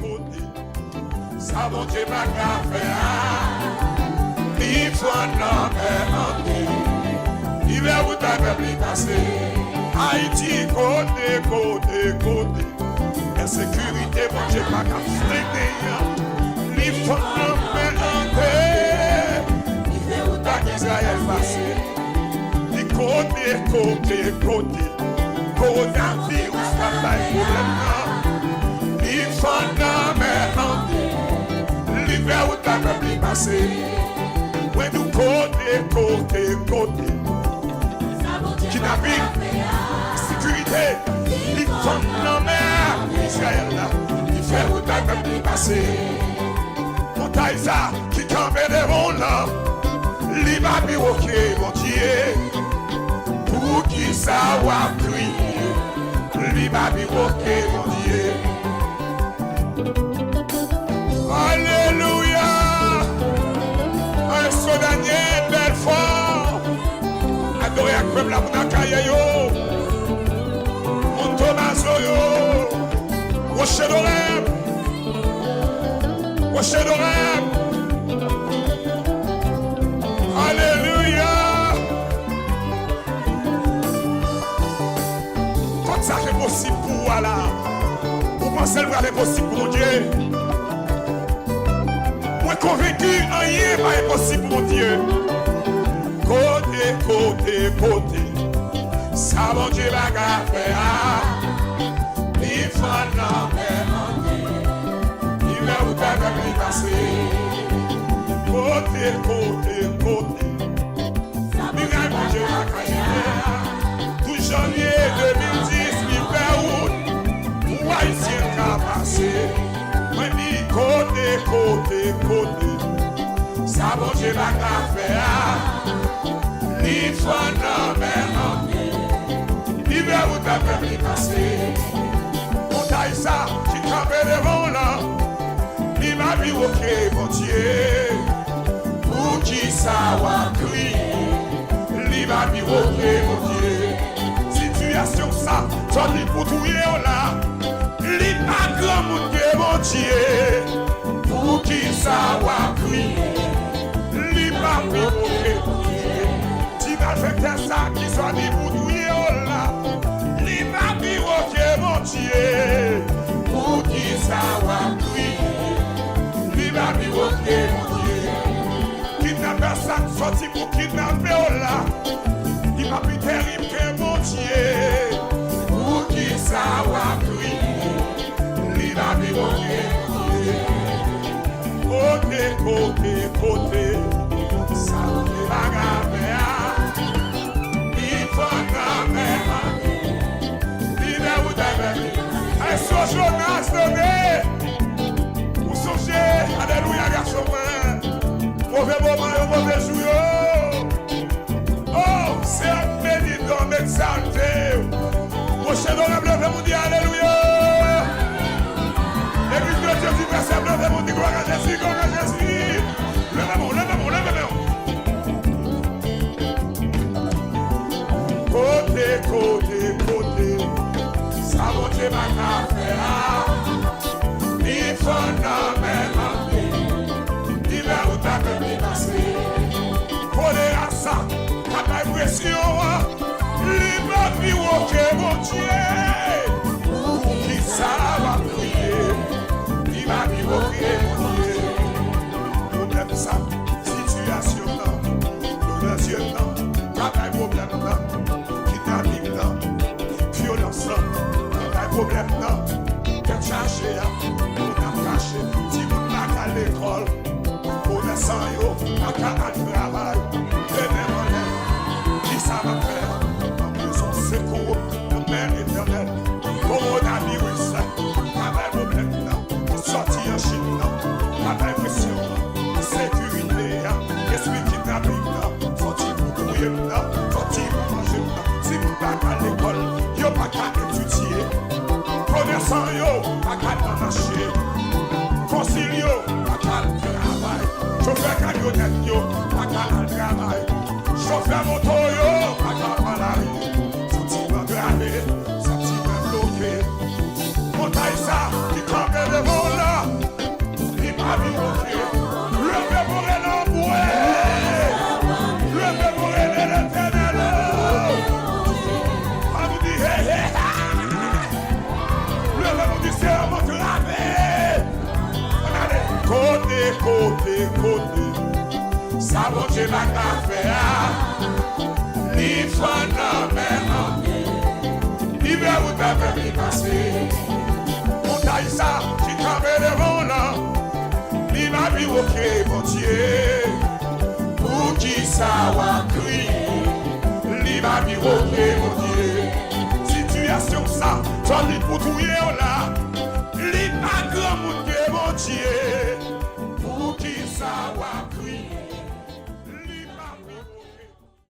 côté. Ça bon Dieu m'a fait. Il faut un homme. Il va vous t'appeler passer. Haïti, côté. Insécurité, bon Dieu m'a fait. Il faut un homme. Il va vous t'Israël passer. Côté. Coronavirus, ça va être il faut un homme. L'hiver où t'as pas pu passer. Ouais, nous côté. Kidnapping, sécurité, il faut un homme. Israël là, il fait où t'as pas pu passer. Montagne ça, qui campe devant là. L'hiver piroqué, mon Dieu. Pour qui ça va crier, l'hiver piroqué, mon Dieu. Alléluia. Un Soudanien, Belfort. Adoré à Kwem la Mounakaye yo. Mon Tomaso yo. Rocher d'Orem. Alléluia. Quand ça est possible pour vous là. Vous pensez que c'est possible pour mon Dieu. Moi convaincu, rien n'est impossible pour mon Dieu. Côté. Ça mon Dieu va faire. Il faut un homme. Il va vous t'appeler passer. Côté. Il va mon Dieu va faire. Tout janvier 2010, l'hiver août. Pour Haïtien qu'a passé. Moi dis côté. Ça bon Dieu va faire. Il faut un homme. Il va vous t'appeler passer. Montagne ça, qui campe devant là. Il m'a vu ok, mon Dieu. Pour qui ça va crier. Il m'a vu ok, mon Dieu. Situation ça, j'en ai pour tout là. Il m'a grand mon Dieu, mon Dieu. Pour qui ça va crier. Il m'a vu ok, mon Dieu. Tu vas faire ça qui soit dit pour tout là. Il m'a vu ok, mon Dieu. Pour qui ça va crier. Il m'a vu ok, mon Dieu. Kidnapper ça, sorti pour kidnapper là. Il m'a vu terrible que mon Dieu. Pour qui ça va crier. Il m'a vu ok, mon Dieu. Côté. Ça va gagner. Il faut gagner. Il va vous donner. Un soir Jonas donné. Vous songez, alléluia, garçon. Mauvais moment, mauvais jour. Oh, c'est un méditant m'exalter. Rocher d'Orem, levez-vous dire alléluia. L'église de Jésus, personne, levez-vous dire gloire à Jésus, gloire à Jésus. Levez-vous. Côté. Ça va te faire. Il faut un homme. Il va vous t'appeler passer. Collé à ça, ta pression. Il va vivre ok, mon Dieu. Pour qui ça va prier. Il va vivre ok, mon Dieu. Problème ça, situation là. Le Dieu là. Pas de problème là. Kidnapping là. Violence là. Pas de problème là. Qu'est-ce que chercher là? On a caché. Si vous n'avez à l'école. Connaissant yo, à travail, qui ça va faire? En besoin de secours, de mère éternelle, coronavirus, travail problème là, sorti en Chine là, travail pression là, sécurité là, esprit kidnapping là, sorti pour courir là, sorti pour manger là, si vous n'avez à l'école, yo pas qu'à étudier, connaissant yo, pas qu'à marcher, concilio, pas qu'à travail. Chauffeur camionnette yo, pas qu'à travail. Chauffeur moto yo, pas qu'à pas la rue. Sentiment gravé, sentiment bloqué. Montagne ça, qui campe devant côté. Ça bon Dieu va faire. Ni fond non mais l'hiver où t'as fait passer. Mon taille ça, qui tremble devant là. Il m'a dit ok mon Dieu. Pour qui ça va crier. Il m'a dit ok mon Dieu. Situation ça, j'en ai pour tout là. Il m'a grand mon Dieu mon Dieu. Pour qui ça